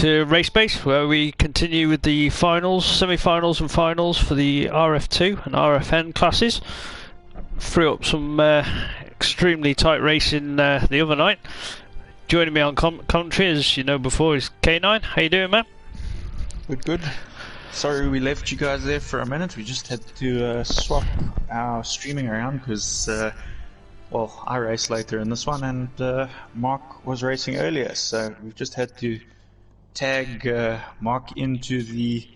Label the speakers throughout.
Speaker 1: to Race Base, where we continue with the finals, semi-finals and finals for the RF2 and RFN classes. Threw up some extremely tight racing the other night. Joining me on commentary, as you know before, is K9. How you doing, man?
Speaker 2: Good. Sorry we left you guys there for a minute. We just had to swap our streaming around because, well, I raced later in this one and Mark was racing earlier. So we've just had to tag Mark into the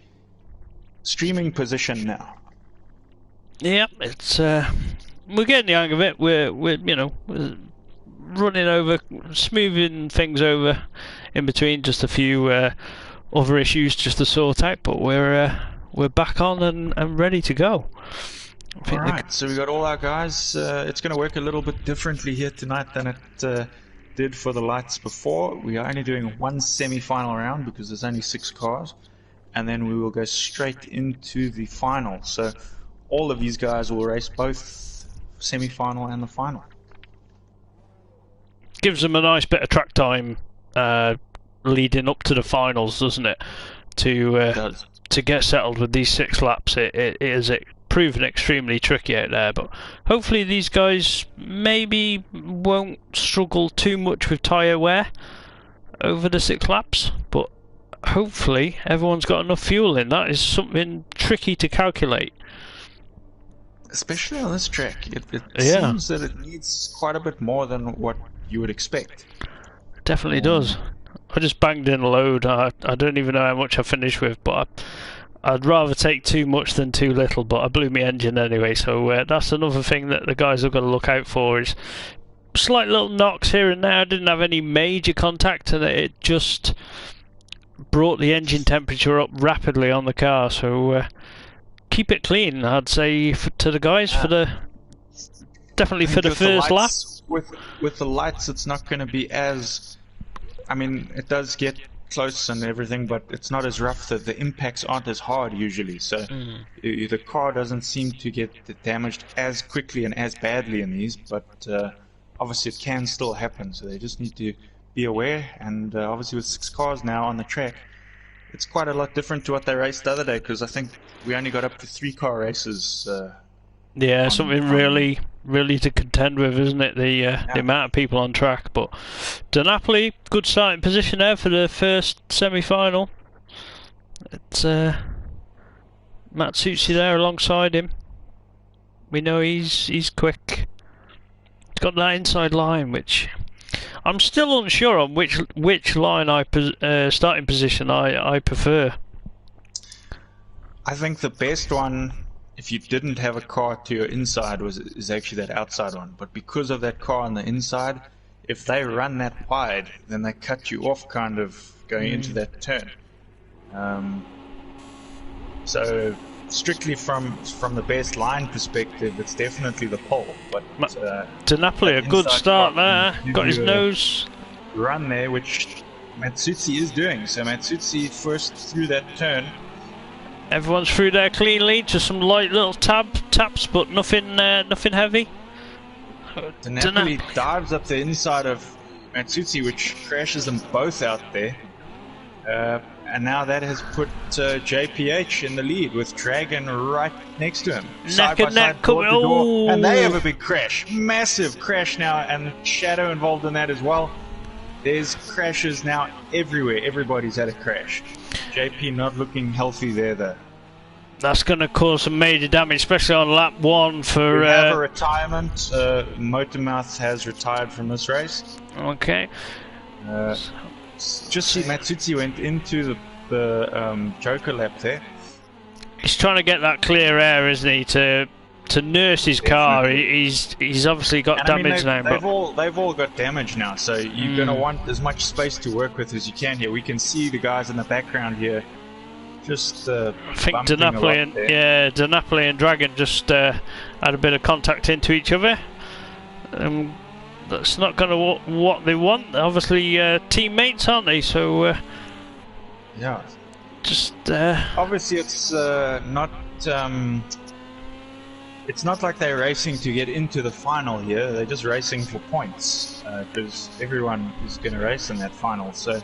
Speaker 2: streaming position now.
Speaker 1: Yeah, it's we're getting the hang of it. We're running over, smoothing things over in between, just a few other issues just to sort out, but we're back on and ready to go.
Speaker 2: Alright, so we got all our guys. It's going to work a little bit differently here tonight than it did for the lights before. We are only doing one semi-final round because there's only 6 cars, and then we will go straight into the final. So all of these guys will race both semi-final and the final.
Speaker 1: Gives them a nice bit of track time leading up to the finals, doesn't it? To get settled with these 6 laps. It is proven extremely tricky out there, but hopefully these guys maybe won't struggle too much with tyre wear over the 6 laps, but hopefully everyone's got enough fuel in. That is something tricky to calculate.
Speaker 2: Especially on this track. It seems that it needs quite a bit more than what you would expect.
Speaker 1: It definitely does. I just banged in a load. I don't even know how much I finished with, but I'd rather take too much than too little, but I blew my engine anyway, so that's another thing that the guys have got to look out for, is slight little knocks here and there. I didn't have any major contact, and it just brought the engine temperature up rapidly on the car, so keep it clean, I'd say, to the guys, for the definitely for the first lap.
Speaker 2: With the lights, it's not going to be as, I mean, it does get close and everything, but it's not as rough. The impacts aren't as hard usually, so the car doesn't seem to get damaged as quickly and as badly in these, but obviously it can still happen, so they just need to be aware. And obviously with 6 cars now on the track, it's quite a lot different to what they raced the other day, because I think we only got up to 3 car races.
Speaker 1: Yeah, something really to contend with, isn't it? The amount of people on track. But DeNapoli, good starting position there for the first semi-final. It's Matsutsi there alongside him. We know he's quick. He's got that inside line, which I'm still unsure on which line starting position I prefer.
Speaker 2: I think the best one, if you didn't have a car to your inside, is actually that outside one. But because of that car on the inside, if they run that wide, then they cut you off kind of going into that turn. So strictly from the best line perspective, it's definitely the pole. But
Speaker 1: DeNapoli, a good start there. Got his nose
Speaker 2: run there, which Matsutsi is doing. So Matsutsi first through that turn.
Speaker 1: Everyone's through there cleanly, just some light little taps, but nothing heavy.
Speaker 2: DeNapoli dives up the inside of Matsutsi, which crashes them both out there. And now that has put JPH in the lead with Dragon right next to him.
Speaker 1: Neck and neck,
Speaker 2: and they have a big crash. Massive crash now, and Shadow involved in that as well. There's crashes now everywhere. Everybody's had a crash. JP not looking healthy there though.
Speaker 1: That's going to cause some major damage, especially on lap 1 for...
Speaker 2: We have a retirement. Motormouth has retired from this race.
Speaker 1: Okay.
Speaker 2: Just see Matsutsi went into the Joker lap there.
Speaker 1: He's trying to get that clear air, isn't he, to nurse his car. He's obviously got damage now.
Speaker 2: They've all got damage now, so you're going to want as much space to work with as you can here. We can see the guys in the background here. Just
Speaker 1: I think DeNapoli and Dragon just had a bit of contact into each other. That's not going to what they want. Obviously, teammates, aren't they? So
Speaker 2: yeah.
Speaker 1: Just
Speaker 2: obviously, it's not. It's not like they're racing to get into the final here. They're just racing for points because everyone is going to race in that final. So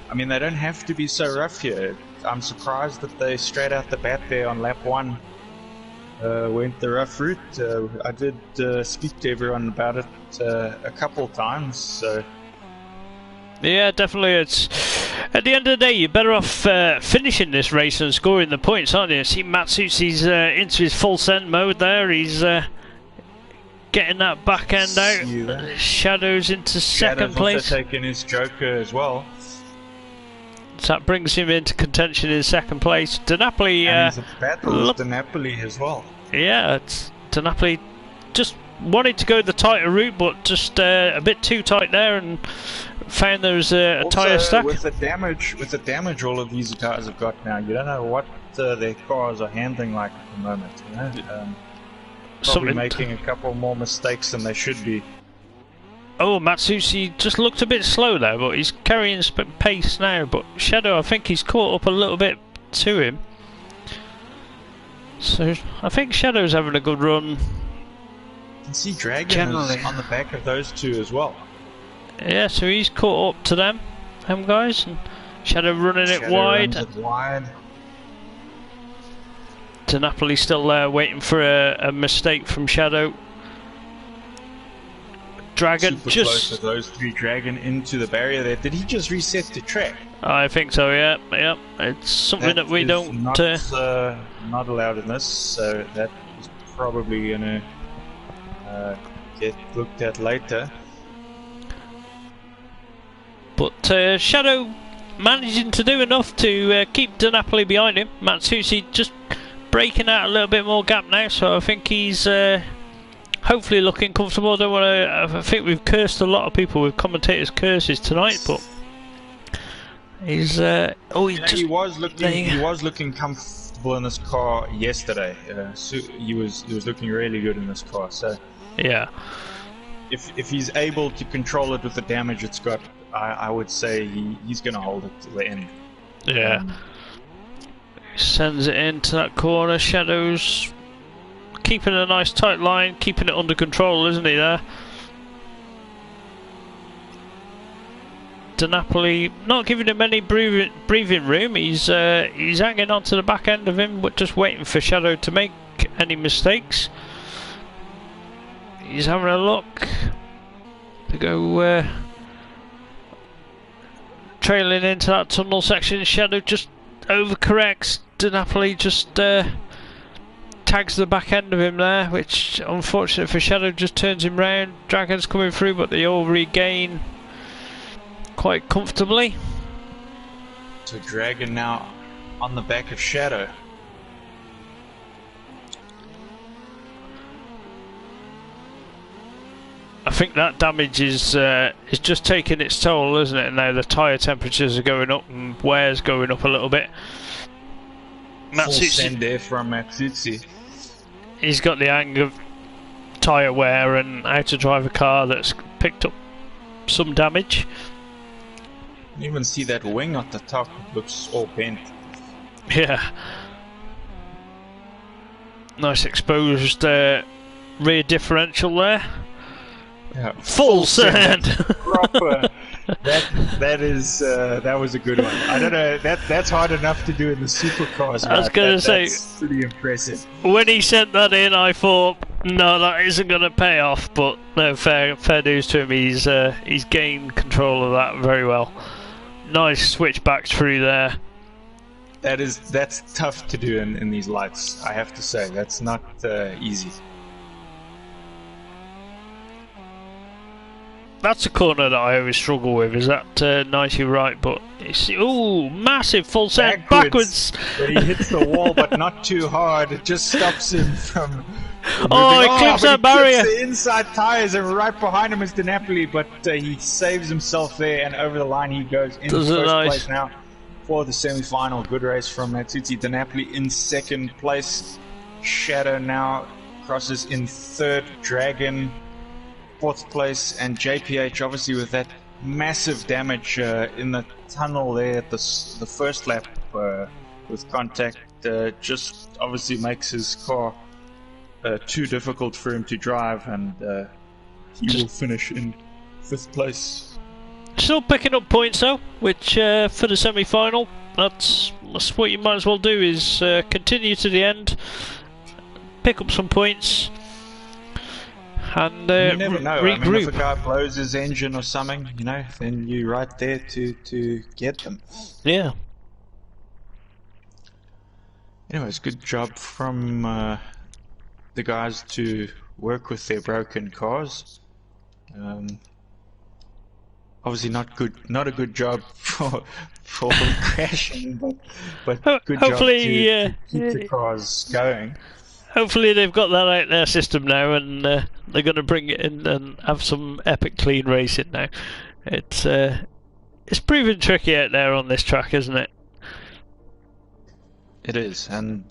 Speaker 2: I mean, they don't have to be so rough here. I'm surprised that they straight out the bat there on lap 1 went the rough route. I did speak to everyone about it a couple times, so...
Speaker 1: Yeah, definitely. It's at the end of the day, you're better off finishing this race and scoring the points, aren't you? See, Matsuzi's into his full send mode there. He's getting that back end out. Shadow's into second place.
Speaker 2: Also taking his Joker as well.
Speaker 1: So that brings him into contention in second place. DiNapoli.
Speaker 2: And he's a battle with DiNapoli as well.
Speaker 1: Yeah, it's DiNapoli just wanted to go the tighter route, but just a bit too tight there, and found there was a tyre stack.
Speaker 2: With the damage all of these cars have got now, you don't know what their cars are handling like at the moment. You know, probably making a couple more mistakes than they should be.
Speaker 1: Oh, Matsuzi just looked a bit slow there, but he's carrying pace now. But Shadow, I think he's caught up a little bit to him. So I think Shadow's having a good run.
Speaker 2: You can see Dragon is on the back of those two as well.
Speaker 1: Yeah, so he's caught up to them guys, and Shadow running it wide. DiNapoli still there, waiting for a mistake from Shadow. Dragon
Speaker 2: super
Speaker 1: just
Speaker 2: close to those three. Dragon into the barrier there. Did he just reset the track?
Speaker 1: I think so. Yeah, yeah. It's something that we don't.
Speaker 2: Not allowed in this, so that is probably gonna get looked at later.
Speaker 1: But Shadow managing to do enough to keep DiNapoli behind him. Matsuzi just breaking out a little bit more gap now, so I think he's hopefully looking comfortable. I don't want to. I think we've cursed a lot of people with commentators' curses tonight, but he's.
Speaker 2: He was looking comfortable in this car yesterday. So he was looking really good in this car. So
Speaker 1: yeah,
Speaker 2: if he's able to control it with the damage it's got, I would say he's going to hold it to the end.
Speaker 1: Yeah. Sends it into that corner. Shadow's keeping a nice tight line, keeping it under control, isn't he there? DiNapoli not giving him any breathing room. He's hanging on to the back end of him, but just waiting for Shadow to make any mistakes. He's having a look to go trailing into that tunnel section. Shadow just overcorrects. DiNapoli just tags the back end of him there, which unfortunate for Shadow just turns him round. Dragon's coming through, but they all regain quite comfortably.
Speaker 2: So Dragon now on the back of Shadow.
Speaker 1: I think that damage is just taking its toll, isn't it? And now the tyre temperatures are going up and wear's going up a little bit.
Speaker 2: Full send there from Matsuzi.
Speaker 1: He's got the hang of tyre wear and how to drive a car that's picked up some damage.
Speaker 2: You even see that wing at the top, it looks all bent.
Speaker 1: Yeah. Nice exposed rear differential there.
Speaker 2: Yeah,
Speaker 1: full send.
Speaker 2: Proper. That was a good one. I don't know. That's hard enough to do in the supercars.
Speaker 1: I was going to say,
Speaker 2: that's pretty impressive.
Speaker 1: When he sent that in, I thought, no, that isn't going to pay off. But no, fair news to him. He's gained control of that very well. Nice switchback through there.
Speaker 2: That's tough to do in these lights. I have to say, that's not easy.
Speaker 1: That's a corner that I always struggle with, is that 90 right, but it's, ooh, massive full set backwards.
Speaker 2: But he hits the wall, but not too hard. It just stops him from
Speaker 1: oh, it clips that barrier.
Speaker 2: Clips the inside tires, and right behind him is DiNapoli, but he saves himself there, and over the line he goes in first place now for the semi-final. Good race from Matsuzi. DiNapoli in second place. Shadow now crosses in third. Dragon fourth place, and JPH obviously with that massive damage in the tunnel there at the first lap with contact, just obviously makes his car too difficult for him to drive, and he will finish in fifth place.
Speaker 1: Still picking up points though, which for the semi-final, that's what you might as well do, is continue to the end, pick up some points, and
Speaker 2: you never know.
Speaker 1: regroup.
Speaker 2: I mean, if a guy blows his engine or something, you know, then you're right there to get them.
Speaker 1: Yeah.
Speaker 2: Anyways, good job from the guys to work with their broken cars. Obviously not a good job for crashing, but good
Speaker 1: hopefully,
Speaker 2: job to keep the cars going.
Speaker 1: Hopefully they've got that out their system now, and they're going to bring it in and have some epic clean racing now. It's proving tricky out there on this track, isn't it?
Speaker 2: It is, and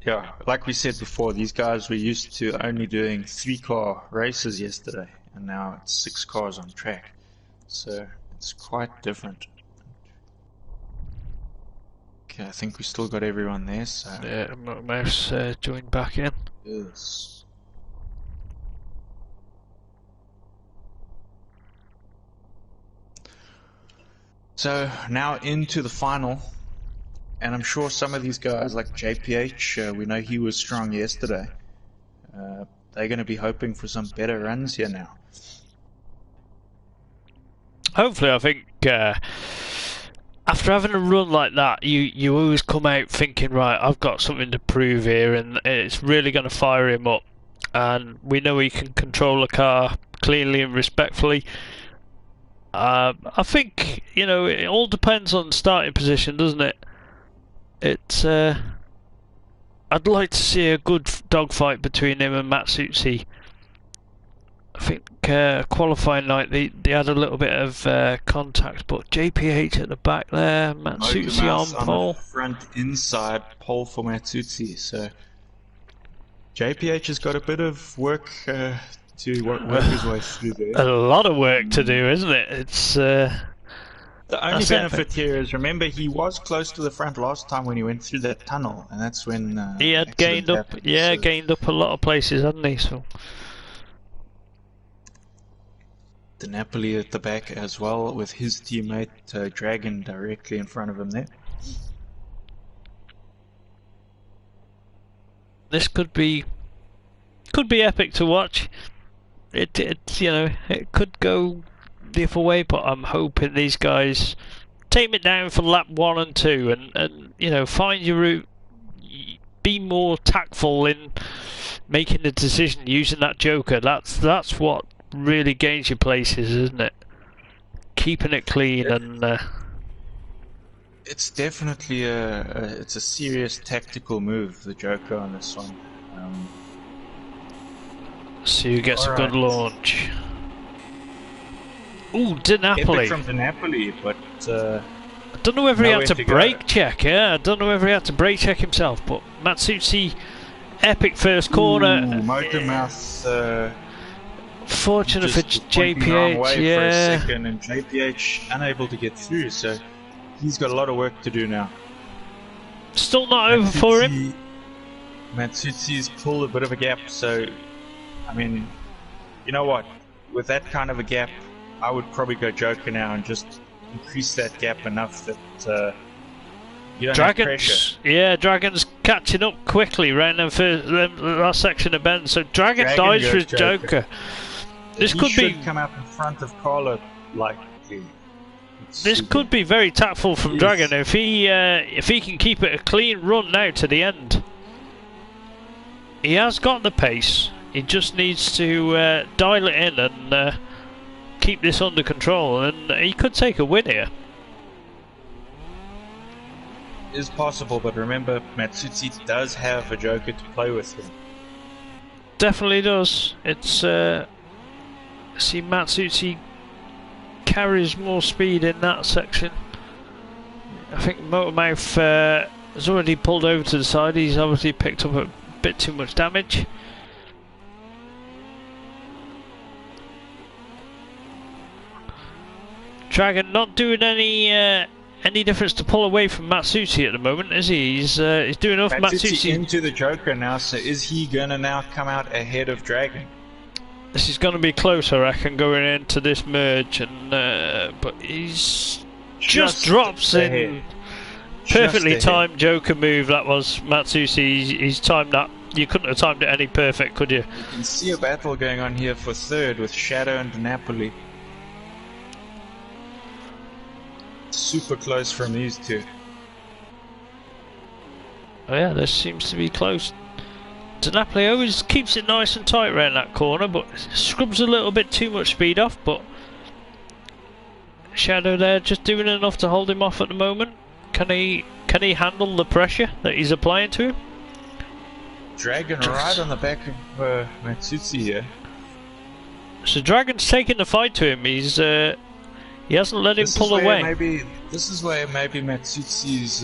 Speaker 2: yeah, like we said before, these guys were used to only doing 3-car races yesterday, and now it's 6 cars on track, so it's quite different. Okay, I think we still got everyone there, so...
Speaker 1: Yeah, Mouse joined back in.
Speaker 2: Yes. So, now into the final. And I'm sure some of these guys, like JPH, we know he was strong yesterday. They're going to be hoping for some better runs here now.
Speaker 1: Hopefully, I think after having a run like that, you always come out thinking, right, I've got something to prove here, and it's really going to fire him up. And we know he can control a car cleanly and respectfully. I think, you know, it all depends on starting position, doesn't it? It's I'd like to see a good dogfight between him and Matsutsi. I think qualifying night they had a little bit of contact, but JPH at the back there, Matsutsi on pole.
Speaker 2: Front inside pole for Matsutsi, so JPH has got a bit of work to work his way through there.
Speaker 1: A lot of work to do, isn't it? It's
Speaker 2: the only benefit here is, remember, he was close to the front last time when he went through that tunnel, and that's when
Speaker 1: he had gained up.
Speaker 2: happened,
Speaker 1: Yeah,
Speaker 2: so.
Speaker 1: gained up a lot of places, hadn't he? So
Speaker 2: The Napoli at the back as well, with his teammate Dragon directly in front of him there.
Speaker 1: this could be epic to watch. It you know, it could go the other way, but I'm hoping these guys take it down for lap 1 and 2, and you know, find your route, be more tactful in making the decision using that joker. That's what really gains you places, isn't it? Keeping it clean. And
Speaker 2: it's definitely it's a serious tactical move, the joker on this one.
Speaker 1: so you get a good launch. Ooh,
Speaker 2: Epic
Speaker 1: DiNapoli.
Speaker 2: from DiNapoli, but
Speaker 1: I don't know whether he had to brake check. Yeah, I don't know whether he had to brake check himself, but Matsutsi, epic first corner.
Speaker 2: Motor Mouth.
Speaker 1: Fortunate for JPH,
Speaker 2: for a
Speaker 1: yeah.
Speaker 2: second, and JPH unable to get through, so he's got a lot of work to do now.
Speaker 1: Still not over for him.
Speaker 2: Matsutsi's pulled a bit of a gap, so I mean, you know what? With that kind of a gap, I would probably go joker now and just increase that gap enough that you don't have pressure.
Speaker 1: Yeah, Dragon's catching up quickly round the last section of bend, so Dragon dies for his joker. This could be
Speaker 2: come out in front of Carlo like.
Speaker 1: This could be very tactful from Dragon if he can keep it a clean run now to the end. He has got the pace. He just needs to dial it in and keep this under control, and he could take a win here.
Speaker 2: Is possible, but remember, Matsutsi does have a joker to play with him.
Speaker 1: Definitely does. It's see, Matsutsi carries more speed in that section. I think Motormouth has already pulled over to the side. He's obviously picked up a bit too much damage. Dragon not doing any difference to pull away from Matsutsi at the moment, is he? He's doing enough. Matsutsi
Speaker 2: into the joker now, so is he gonna now come out ahead of Dragon?
Speaker 1: This is going to be close, I reckon, going into this merge, and but he's just drops in. Perfectly timed Joker move that was, Matsusi. He's timed that. You couldn't have timed it any perfect, could you?
Speaker 2: You can see a battle going on here for third with Shadow and Napoli. Super close from these two.
Speaker 1: Oh yeah, this seems to be close. Napoli always keeps it nice and tight around that corner, but scrubs a little bit too much speed off. But Shadow there just doing enough to hold him off at the moment. Can he handle the pressure that he's applying to him?
Speaker 2: Dragon right on the back of Matsuzi here.
Speaker 1: So Dragon's taking the fight to him. He hasn't let him pull away.
Speaker 2: This is where maybe Matsuzi's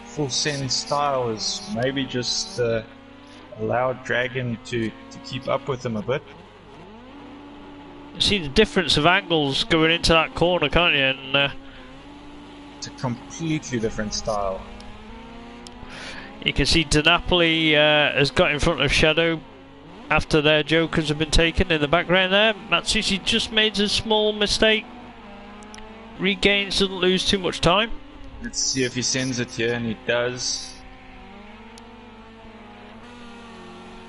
Speaker 2: full send style is maybe just allowed Dragon to keep up with him a bit.
Speaker 1: You see the difference of angles going into that corner, can't you? And
Speaker 2: it's a completely different style.
Speaker 1: You can see Napoli has got in front of Shadow after their jokers have been taken in the background there. Matsushi just made a small mistake. Regains, doesn't lose too much time.
Speaker 2: Let's see if he sends it here, and he does.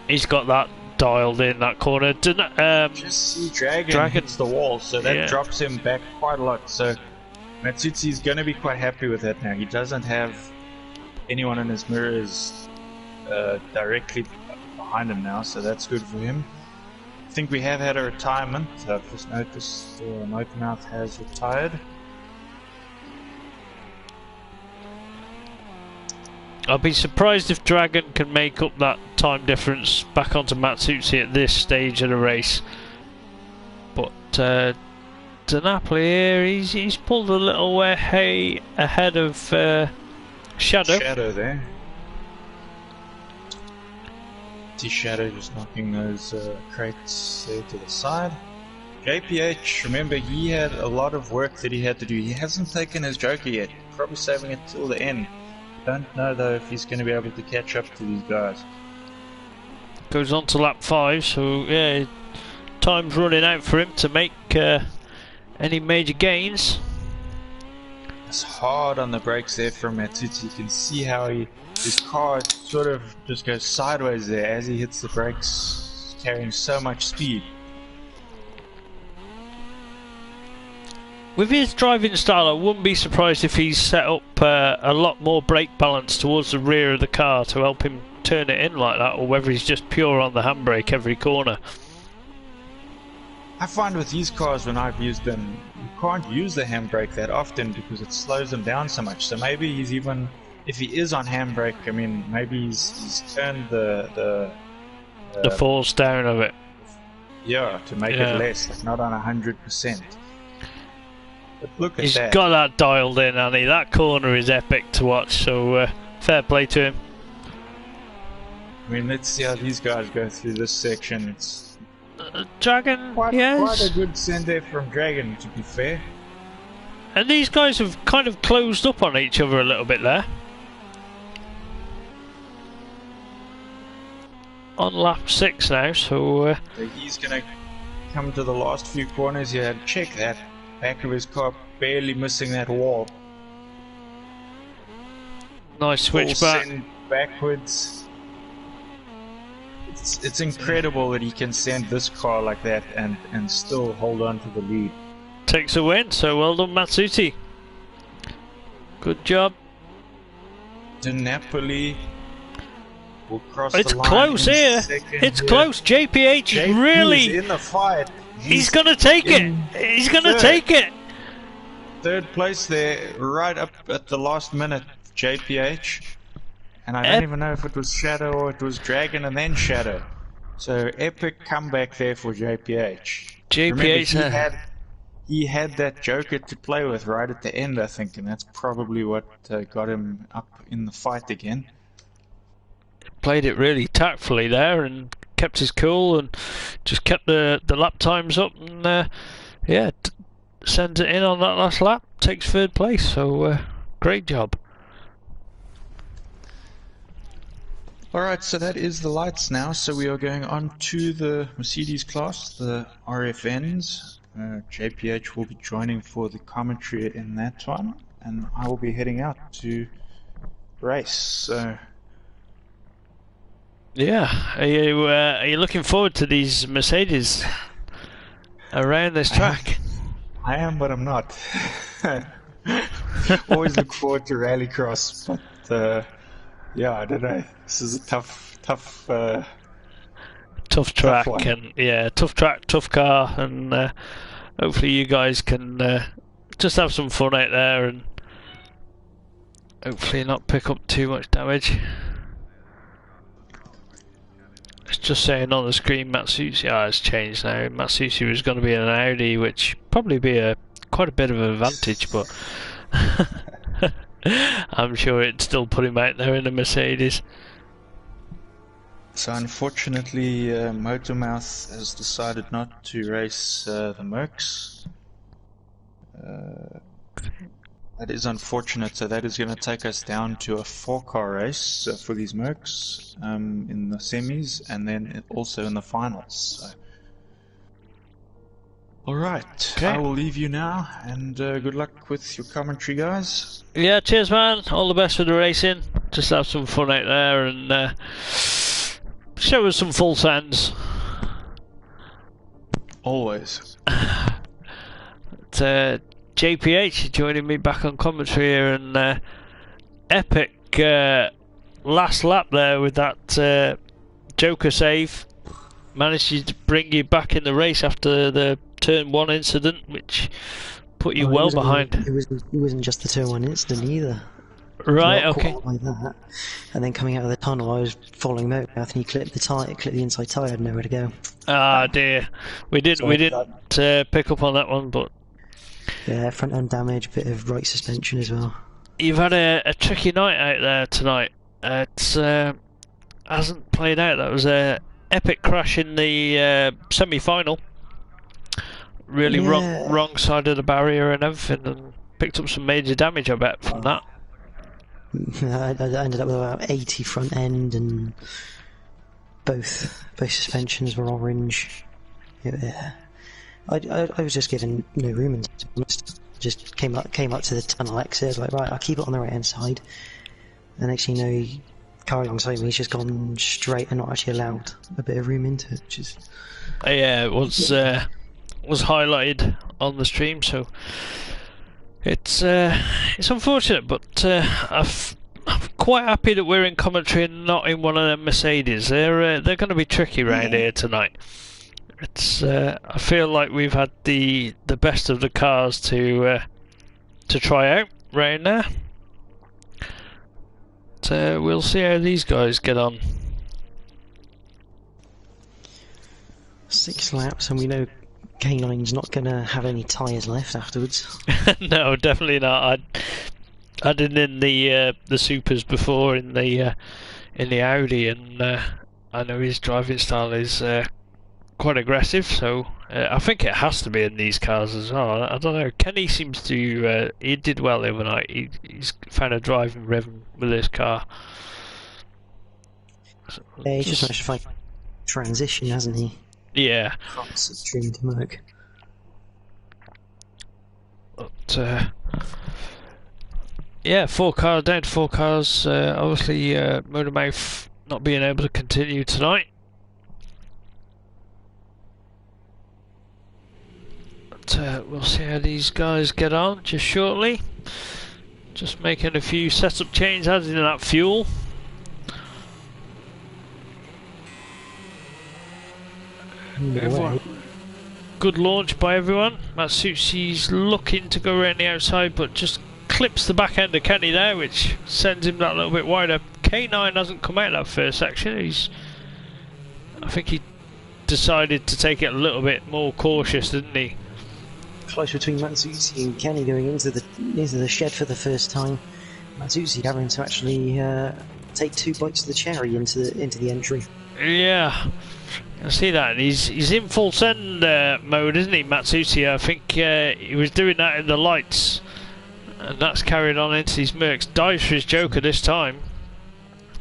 Speaker 1: He's got that dialed in, that corner.
Speaker 2: Just see Dragon hits the wall, so that drops him back quite a lot. So Matsutsu's going to be quite happy with that now. He doesn't have anyone in his mirrors directly behind him now, so that's good for him. I think we have had a retirement. I've just noticed Motormouth has retired.
Speaker 1: I'll be surprised if Dragon can make up that time difference back onto Matsutsi at this stage of the race. But Napoli here, he's pulled a little way ahead of Shadow.
Speaker 2: Shadow there. See Shadow just knocking those crates there to the side. JPH, remember, he had a lot of work that he had to do. He hasn't taken his Joker yet. Probably saving it till the end. Don't know though if he's going to be able to catch up to these guys.
Speaker 1: Goes on to lap 5, so yeah, time's running out for him to make any major gains.
Speaker 2: It's hard on the brakes there from Matsuti. You can see how his car sort of just goes sideways there as he hits the brakes, carrying so much speed.
Speaker 1: With his driving style, I wouldn't be surprised if he's set up a lot more brake balance towards the rear of the car to help him turn it in like that, or whether he's just pure on the handbrake every corner.
Speaker 2: I find with these cars, when I've used them, you can't use the handbrake that often because it slows them down so much. So maybe he's even, if he is on handbrake, I mean, maybe he's turned the
Speaker 1: force down of it.
Speaker 2: Yeah, to make it less, like not on 100%. But look at
Speaker 1: he's
Speaker 2: that.
Speaker 1: Got that dialed in, Annie. That corner is epic to watch, so fair play to him.
Speaker 2: I mean, let's see how these guys go through this section. It's
Speaker 1: Dragon,
Speaker 2: quite
Speaker 1: yes.
Speaker 2: a good send there from Dragon, to be fair.
Speaker 1: And these guys have kind of closed up on each other a little bit there. On lap 6 now, so
Speaker 2: he's going to come to the last few corners here. Check that. Back of his car barely missing that wall.
Speaker 1: Nice switch back.
Speaker 2: Send backwards. It's incredible that he can send this car like that and still hold on to the lead.
Speaker 1: Takes a win, so well done, Matsuti. Good job.
Speaker 2: Napoli will cross
Speaker 1: it's
Speaker 2: the line.
Speaker 1: Close here. It's close. JPH is really
Speaker 2: in the fight.
Speaker 1: He's gonna take it. He's gonna take it.
Speaker 2: Third place there, right up at the last minute, JPH. And I don't even know if it was Shadow or it was Dragon and then Shadow. So epic comeback there for JPH.
Speaker 1: JPH,
Speaker 2: remember, he had that Joker to play with right at the end, I think, and that's probably what got him up in the fight again.
Speaker 1: Played it really tactfully there and kept his cool and just kept the lap times up and yeah, sends it in on that last lap, takes third place, so great job.
Speaker 2: Alright, so that is the lights now. So we are going on to the Mercedes class, the RFNs. JPH will be joining for the commentary in that one, and I will be heading out to race. So
Speaker 1: yeah, are you looking forward to these Mercedes around this track?
Speaker 2: I am, but I'm not. Always look forward to rallycross, but yeah, I don't know. This is a tough
Speaker 1: track,
Speaker 2: one.
Speaker 1: and yeah, tough track, tough car, and hopefully you guys can just have some fun out there and hopefully not pick up too much damage. It's just saying on the screen Matsushi has changed now. Matsushi was going to be an Audi, which probably be quite a bit of an advantage, but I'm sure it'd still put him out there in a Mercedes.
Speaker 2: So unfortunately, Motormouth has decided not to race the Mercs. That is unfortunate, so that is going to take us down to a 4-car race for these Mercs in the semis and then also in the finals. So. Alright,
Speaker 1: okay.
Speaker 2: I will leave you now, and good luck with your commentary, guys.
Speaker 1: Yeah, cheers man, all the best for the racing. Just have some fun out there and show us some full sends.
Speaker 2: Always.
Speaker 1: JPH joining me back on commentary here, and epic last lap there with that Joker save. Managed to bring you back in the race after the turn 1 incident, which put you well behind.
Speaker 3: It wasn't just the turn 1 incident either.
Speaker 1: Right, okay.
Speaker 3: Like that. And then coming out of the tunnel, I was following Motormouth, and he clipped the inside tyre. I had nowhere to go.
Speaker 1: Ah dear, we didn't pick up on that one, but
Speaker 3: yeah, front end damage, bit of right suspension as well.
Speaker 1: you've had a tricky night out there tonight. It hasn't played out. That was a epic crash in the semi-final. Really wrong side of the barrier and everything, and picked up some major damage, I bet, from that.
Speaker 3: I ended up with about 80 front end, and both suspensions were orange. Yeah. I was just given no room, and just came up to the tunnel exit. Like, right, I'll keep it on the right hand side. And next thing you know, car alongside me has just gone straight and not actually allowed a bit of room into it, which is
Speaker 1: yeah, it was highlighted on the stream, so it's unfortunate, but I'm quite happy that we're in commentary and not in one of them Mercedes. They're going to be tricky round here tonight. It's I feel like we've had the best of the cars to try out round there. But we'll see how these guys get on.
Speaker 3: 6 laps, and we know K9's not going to have any tyres left afterwards.
Speaker 1: No, definitely not. I did in the supers before in the Audi, and I know his driving style is quite aggressive, so I think it has to be in these cars as well. I don't know. Kenny seems to he did well the other night. He's found a driving rhythm with this car. So
Speaker 3: Yeah, he's just managed to find transition, hasn't he?
Speaker 1: Yeah.
Speaker 3: From Extreme to Merc.
Speaker 1: But yeah, 4 cars down to 4 cars. Obviously, Motormouth not being able to continue tonight. But we'll see how these guys get on just shortly. Just making a few setup changes, adding that fuel. Everyone. Good launch by everyone. Matsushi's looking to go around the outside, but just clips the back end of Kenny there, which sends him that little bit wider. K9 hasn't come out that first section. I think he decided to take it a little bit more cautious, didn't he?
Speaker 3: Close between Matsushi and Kenny going into the shed for the first time. Matsushi having to actually take 2 bites of the cherry into the entry.
Speaker 1: Yeah, I see that. And he's in full send mode, isn't he, Matsushi? I think he was doing that in the lights, and that's carried on into his Mercs. Dives for his Joker this time.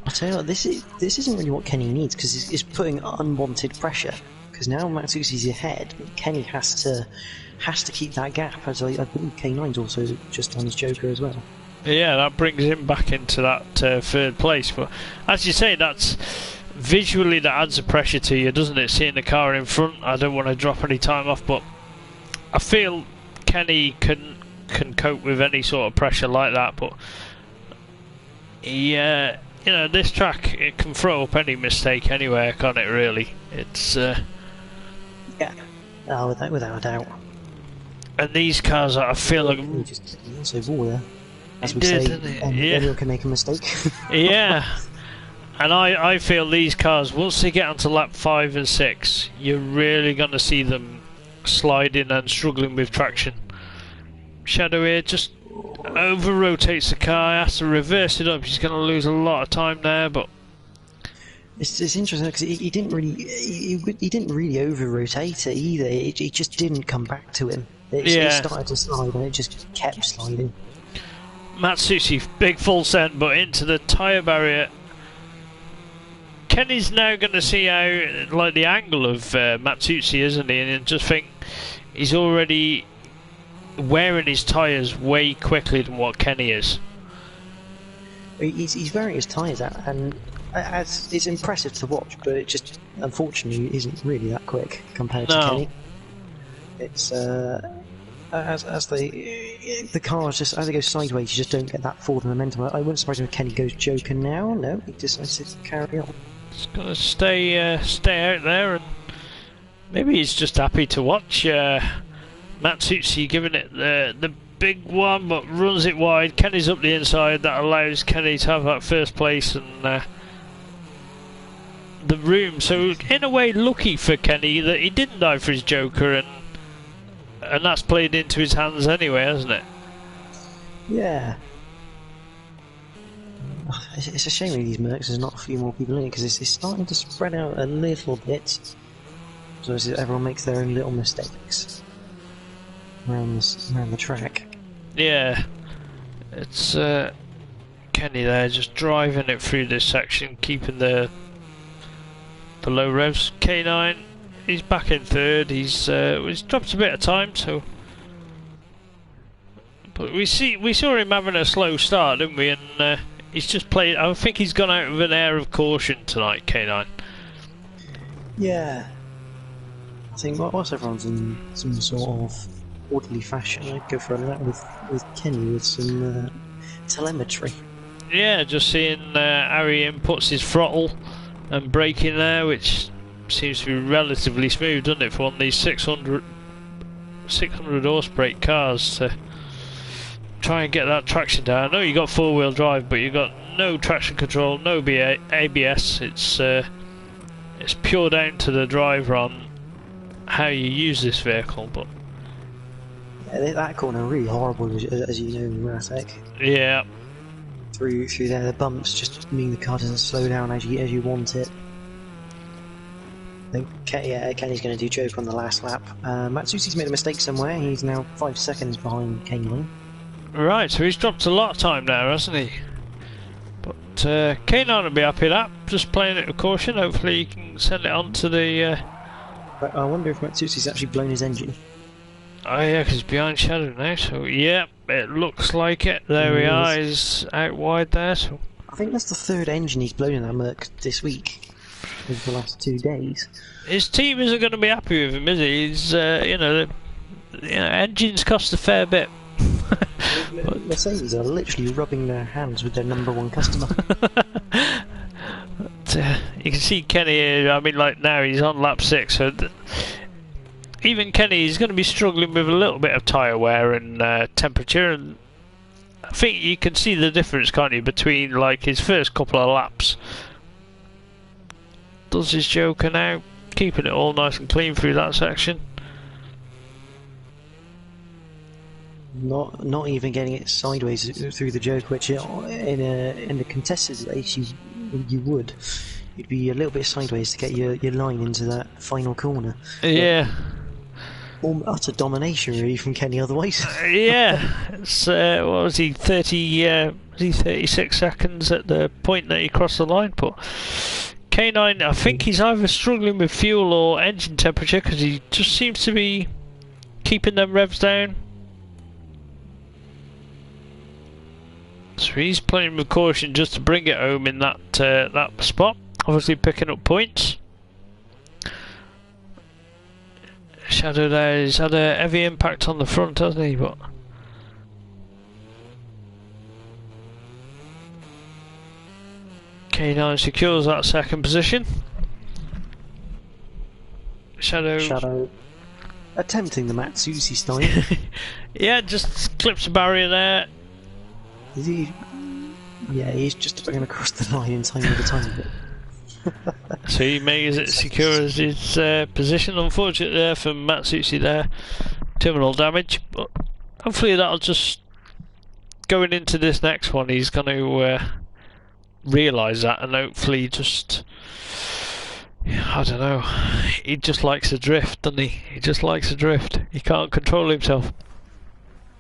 Speaker 3: I tell you what, this isn't really what Kenny needs, because it's putting unwanted pressure. Because now Matsusi's ahead, Kenny has to keep that gap. As I believe K9's also just on his Joker as well.
Speaker 1: Yeah, that brings him back into that third place. But as you say, that's visually that adds a pressure to you, doesn't it? Seeing the car in front, I don't want to drop any time off, but I feel Kenny can cope with any sort of pressure like that. But yeah, you know, this track, it can throw up any mistake anywhere, can't it? Really, it's
Speaker 3: yeah, without a doubt.
Speaker 1: And these cars, I feel like
Speaker 3: He just also ball there, as we
Speaker 1: did,
Speaker 3: say,
Speaker 1: didn't it? Yeah.
Speaker 3: anyone can make a mistake.
Speaker 1: Yeah. And I feel these cars, once they get onto lap 5 and 6, you're really going to see them sliding and struggling with traction. Shadow here just over-rotates the car, has to reverse it up. He's going to lose a lot of time there, but...
Speaker 3: It's interesting because he didn't really over-rotate it either. It just didn't come back to him. It started to slide and it just kept sliding.
Speaker 1: Matsushi, big full send, but into the tyre barrier. Kenny's now going to see how, like, the angle of Matsushi, isn't he? And just think he's already wearing his tyres way quicker than what Kenny is.
Speaker 3: He's wearing his tyres out, and it's impressive to watch, but it just unfortunately isn't really that quick compared to Kenny. It's as the cars just as they go sideways, you just don't get that forward momentum. I wouldn't surprise me if Kenny goes Joker now. No, he decides to carry on.
Speaker 1: He's got to stay out there, and maybe he's just happy to watch Matsushi giving it the big one, but runs it wide. Kenny's up the inside. That allows Kenny to have that first place and the room. So in a way, lucky for Kenny that he didn't die for his Joker, and that's played into his hands anyway, hasn't it?
Speaker 3: Yeah. It's a shame with these Mercs there's not a few more people in it, because it's starting to spread out a little bit, so as everyone makes their own little mistakes around the track.
Speaker 1: Yeah, it's Kenny there just driving it through this section, keeping the low revs. K9, he's back in third. He's dropped a bit of time, so. But we saw him having a slow start, didn't we? And he's just played. I think he's gone out with an air of caution tonight, K9.
Speaker 3: Yeah. I think whilst everyone's in some sort of orderly fashion, I'd go for a lap with Kenny with some telemetry.
Speaker 1: Yeah, just seeing how he inputs his throttle and braking there, which seems to be relatively smooth, doesn't it, for one of these 600 horse brake cars to try and get that traction down. I know you got four-wheel drive, but you got no traction control, no ABS. It's pure down to the driver on how you use this vehicle. But
Speaker 3: yeah, that corner really horrible, as you know, in Ratek.
Speaker 1: Yeah.
Speaker 3: Through there, the bumps just mean the car doesn't slow down as you want it. I think Kenny's going to do Joker on the last lap. Matsusi's made a mistake somewhere. He's now 5 seconds behind K9.
Speaker 1: Right, so he's dropped a lot of time now, hasn't he? But K9 will be happy with that. Just playing it with caution. Hopefully he can send it on to the...
Speaker 3: I wonder if Matsusi's actually blown his engine.
Speaker 1: Oh yeah, because he's behind Shadow now, so yeah, it looks like it. There we are, he's out wide there. So
Speaker 3: I think that's the third engine he's blown in that Merc this week, over the last 2 days.
Speaker 1: His team isn't going to be happy with him, is he? He's, engines cost a fair bit.
Speaker 3: Mercedes are literally rubbing their hands with their #1 customer.
Speaker 1: You can see Kenny here, I mean, like now he's on lap 6, so even Kenny is going to be struggling with a little bit of tyre wear and temperature, and I think you can see the difference, can't you, between like his first couple of laps. Does his Joker now, keeping it all nice and clean through that section.
Speaker 3: Not even getting it sideways through the Joker, which in a contested race you would. You'd be a little bit sideways to get your line into that final corner.
Speaker 1: Yeah.
Speaker 3: Utter domination really from Kenny otherwise.
Speaker 1: Yeah, it's, what was he, 30 Was he 36 seconds at the point that he crossed the line? But K9, I think he's either struggling with fuel or engine temperature because he just seems to be keeping them revs down. So he's playing with caution just to bring it home in that that spot. Obviously picking up points. Shadow there has had a heavy impact on the front, hasn't he? But K9 secures that second position. Shadow
Speaker 3: attempting the Matsusi style.
Speaker 1: Yeah, just clips a barrier there.
Speaker 3: Is he? Yeah, he's just going across the line in time with the time bit.
Speaker 1: So he makes it secure as his position. Unfortunately there for Matsusi there. Terminal damage. But hopefully that'll just... Going into this next one, he's going to realise that and hopefully just... I don't know. He just likes to drift, doesn't he? He just likes to drift. He can't control himself.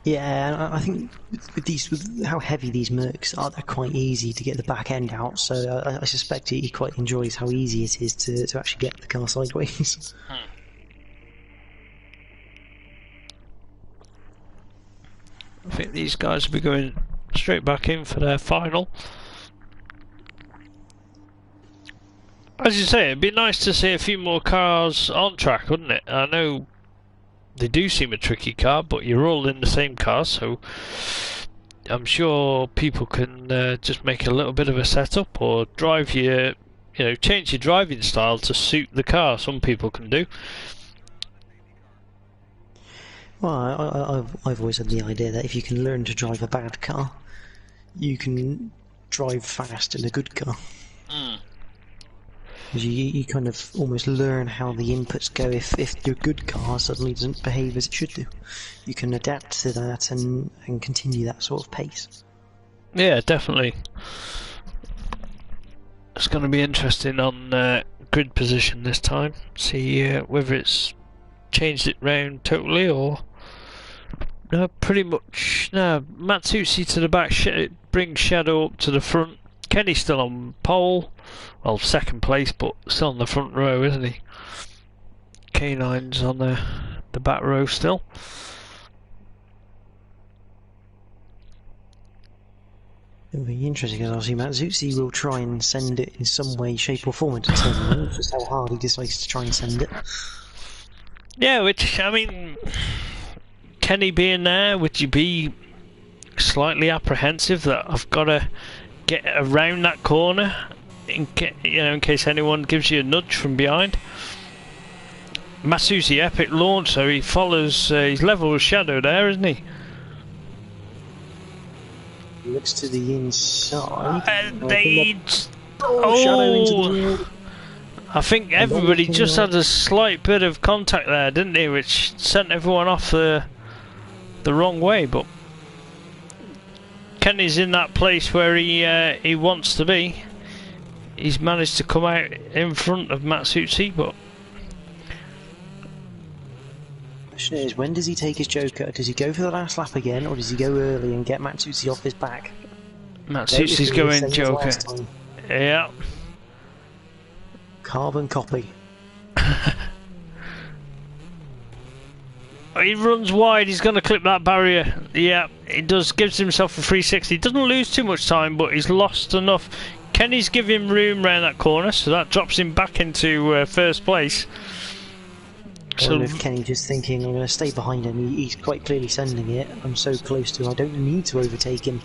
Speaker 3: Yeah, and I think with how heavy these Mercs are, they're quite easy to get the back end out, so I suspect he quite enjoys how easy it is to actually get the car sideways.
Speaker 1: I think these guys will be going straight back in for their final. As you say, it'd be nice to see a few more cars on track, wouldn't it? I know they do seem a tricky car, but you're all in the same car, so I'm sure people can just make a little bit of a setup or drive your, change your driving style to suit the car. Some people can do.
Speaker 3: Well, I've always had the idea that if you can learn to drive a bad car, you can drive fast in a good car. You kind of almost learn how the inputs go if your good car suddenly doesn't behave as it should do. You can adapt to that and continue that sort of pace.
Speaker 1: Yeah, definitely. It's going to be interesting on grid position this time. See whether it's changed it round totally or... No, pretty much. No, Matsusi to the back, brings Shadow up to the front. Kenny's still on pole. Well, second place, but still on the front row, isn't he? K9's on the back row still.
Speaker 3: It'll be interesting because obviously Matsusi will try and send it in some way, shape or form into tournament, just how hard he decides to try and send it.
Speaker 1: Yeah, which, I mean, Kenny being there, would you be slightly apprehensive that I've got to get around that corner in case anyone gives you a nudge from behind? Matsusi epic launch, so he follows, he's level with Shadow there, isn't he?
Speaker 3: He looks to the inside.
Speaker 1: Oh,
Speaker 3: into the
Speaker 1: I think everybody just had a slight bit of contact there, didn't they, which sent everyone off the wrong way, but Kenny's in that place where he wants to be. He's managed to come out in front of Matsusi, but
Speaker 3: the question is, when does he take his Joker? Does he go for the last lap again, or does he go early and get Matsusi off his back?
Speaker 1: Matsusi's going Joker. Yeah.
Speaker 3: Carbon copy.
Speaker 1: He runs wide, he's going to clip that barrier. Yeah, he does, gives himself a 360. Doesn't lose too much time, but he's lost enough. Kenny's giving him room round that corner, so that drops him back into first place.
Speaker 3: So if Kenny just thinking, I'm going to stay behind him, he's quite clearly sending it. I'm so close to him, I don't need to overtake him.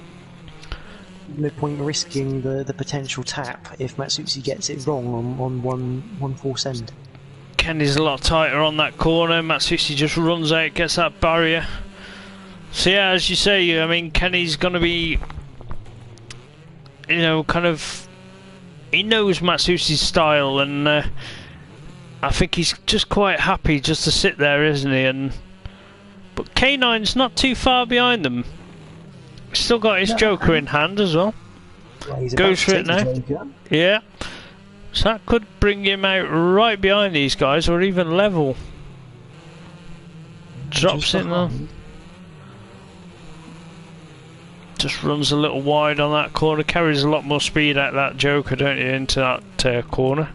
Speaker 3: No point risking the potential tap if Matsusi gets it wrong on one force end.
Speaker 1: Kenny's a lot tighter on that corner. Matsusi just runs out, gets that barrier. So yeah, as you say, I mean, Kenny's going to be, kind of, he knows Matsusi's style, and I think he's just quite happy just to sit there, isn't he? But K9's not too far behind them. Still got his Joker in hand as well. Goes for it now. Yeah. So that could bring him out right behind these guys, or even level. Drops in there. just runs a little wide on that corner. Carries a lot more speed at that Joker, don't you, into that corner.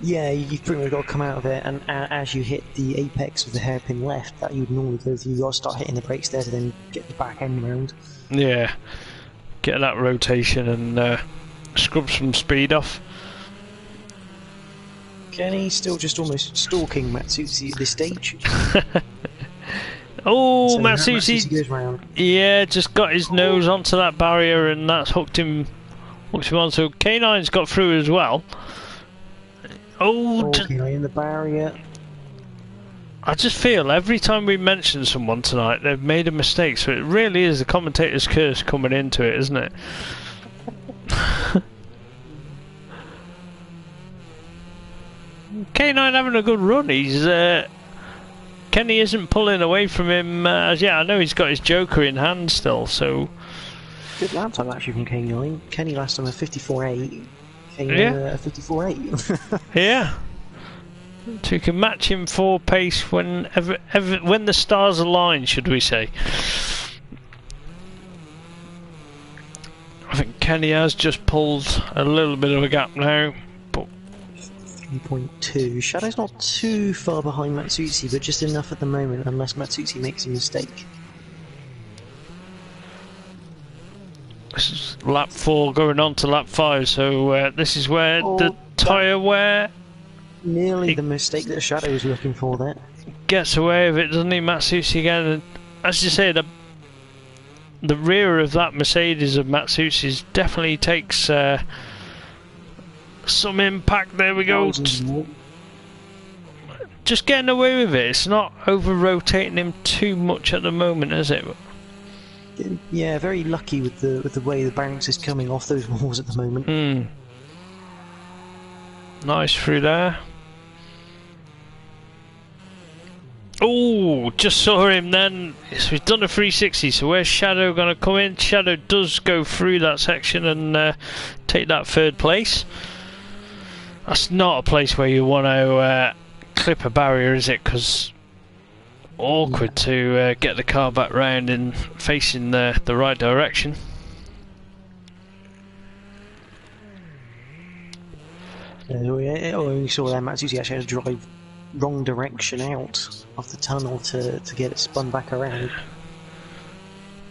Speaker 3: Yeah, you've pretty much got to come out of it, and as you hit the apex of the hairpin left that you'd normally go through, you've got to start hitting the brakes there to then get the back end round.
Speaker 1: Yeah, get that rotation and scrub some speed off.
Speaker 3: Kenny still just almost stalking Matsuzi at this stage.
Speaker 1: Oh,
Speaker 3: so
Speaker 1: Matsuzi
Speaker 3: goes round.
Speaker 1: Yeah, just got his nose onto that barrier and that's hooked him on. So K9's got through as well. Oh,
Speaker 3: in the barrier.
Speaker 1: I just feel every time we mention someone tonight, they've made a mistake. So it really is the commentator's curse coming into it, isn't it? K9 having a good run. He's Kenny isn't pulling away from him as yet. I know he's got his Joker in hand still, so
Speaker 3: good lap time actually from K9. Kenny last time a 54.8.
Speaker 1: Yeah.
Speaker 3: A 54.8.
Speaker 1: Yeah. So you can match him for pace when the stars align, should we say. I think Kenny has just pulled a little bit of a gap now.
Speaker 3: 3.2. Shadow's not too far behind Matsuzi, but just enough at the moment, unless Matsuzi makes a mistake.
Speaker 1: This is lap 4 going on to lap 5, so this is where the tyre wear...
Speaker 3: Nearly the mistake that Shadow was looking for there.
Speaker 1: Gets away with it, doesn't he, Matsuzi again? And as you say, the rear of that Mercedes of Matsuzi's definitely takes some impact. There we go. Just getting away with it. It's not over-rotating him too much at the moment, is it?
Speaker 3: Yeah, very lucky with the way the bounce is coming off those walls at the moment.
Speaker 1: Nice through there. Oh, just saw him then. So he's done a 360. So where's Shadow going to come in? Shadow does go through that section and take that 3rd place. That's not a place where you want to clip a barrier, is it? Because awkward to get the car back round and facing the right direction.
Speaker 3: We saw that Matsuzi actually had to drive wrong direction out of the tunnel to get it spun back around.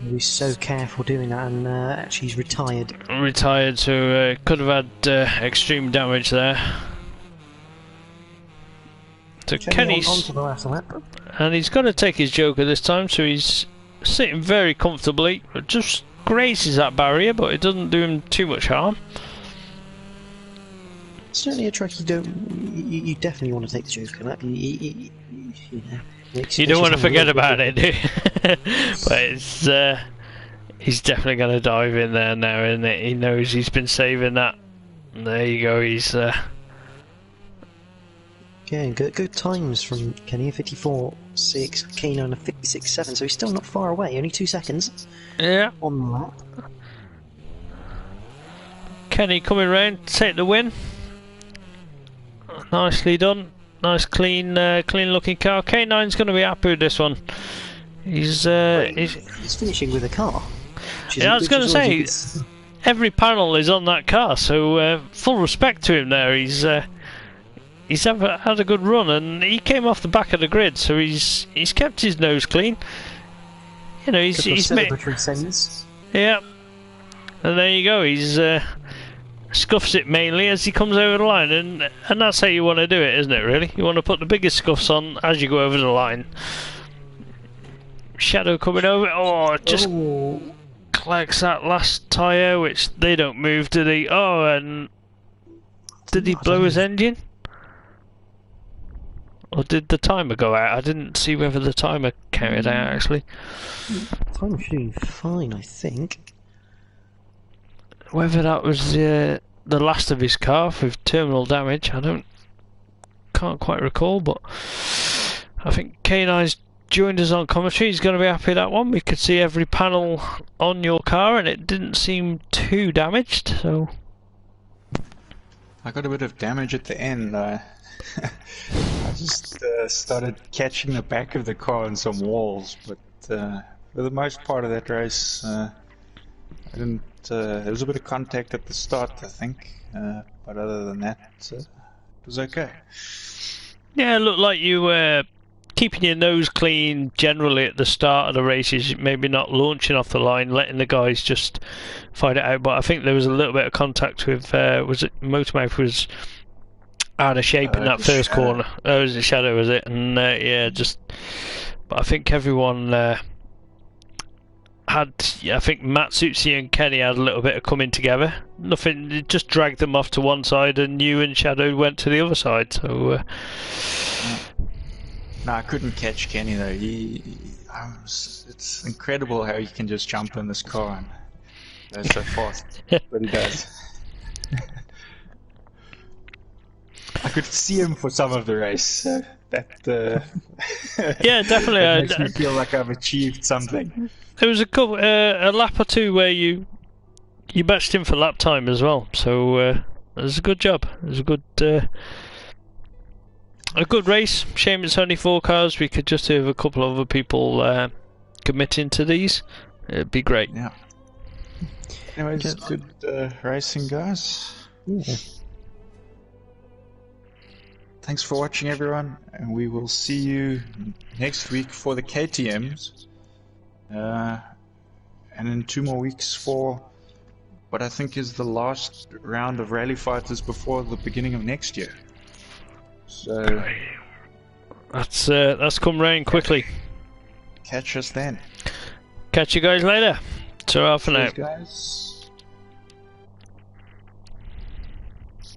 Speaker 3: He was so careful doing that, and actually he's retired.
Speaker 1: Retired, so could have had extreme damage there. So Kenny's
Speaker 3: on to the last lap.
Speaker 1: And he's got to take his Joker this time, so he's sitting very comfortably. It just grazes that barrier, but it doesn't do him too much harm.
Speaker 3: Certainly a track you definitely want to take the Joker lap. You
Speaker 1: don't want to forget about it, do you? But it's he's definitely going to dive in there now, isn't it? He knows he's been saving that. And there you go. He's
Speaker 3: yeah, good times from Kenny, a 54.6, K9 a 56.7, so he's still not far away, only 2 seconds.
Speaker 1: Yeah.
Speaker 3: On the lap.
Speaker 1: Kenny coming round to take the win. Nicely done. Nice clean looking car. K9's going to be happy with this one. He's
Speaker 3: finishing with a car.
Speaker 1: Yeah, I was going to say, every panel is on that car, so full respect to him there. He's had a good run, and he came off the back of the grid, so he's kept his nose clean. You know, he's made
Speaker 3: celebratory sense.
Speaker 1: Yeah, and there you go. He's scuffs it mainly as he comes over the line, and that's how you want to do it, isn't it? Really, you want to put the biggest scuffs on as you go over the line. Shadow coming over. Oh, just collects that last tyre, which they don't move, do they? Oh, and did he blow his engine? Or did the timer go out? I didn't see whether the timer carried out, actually.
Speaker 3: Timer's doing fine, I think.
Speaker 1: Whether that was the last of his car with terminal damage, can't quite recall, but I think K9's joined us on commentary. He's going to be happy with that one. We could see every panel on your car, and it didn't seem too damaged, so...
Speaker 2: I got a bit of damage at the end. I just started catching the back of the car on some walls, but for the most part of that race. I didn't. There was a bit of contact at the start, I think, but other than that, it was okay.
Speaker 1: Yeah, it looked like you were keeping your nose clean generally at the start of the races, maybe not launching off the line, letting the guys just fight it out. But I think there was a little bit of contact with, was it Motormouth was out of shape in that first corner. Oh, was it Shadow, was it? And yeah, just. But I think everyone had. Yeah, I think Matsutsi and Kenny had a little bit of coming together. Nothing, it just dragged them off to one side, and you and Shadow went to the other side. So.
Speaker 2: No, I couldn't catch Kenny though. It's incredible how he can just jump in this car and go so fast. But he does. I could see him for some of the race.
Speaker 1: Yeah, definitely.
Speaker 2: It makes me feel like I've achieved something.
Speaker 1: There was a lap or two where you matched him for lap time as well. So it was a good job. It was a good race. Shame it's only 4 cars. We could just have a couple of other people committing to these. It'd be great.
Speaker 2: Yeah. Anyways, good racing, guys.
Speaker 3: Yeah.
Speaker 2: Thanks for watching, everyone, and we will see you next week for the KTMs, and in 2 more weeks for what I think is the last round of rally fighters before the beginning of next year. So
Speaker 1: that's come round quickly.
Speaker 2: Catch us then.
Speaker 1: Catch you guys later. Ta-ra for now.
Speaker 2: Cheers, guys.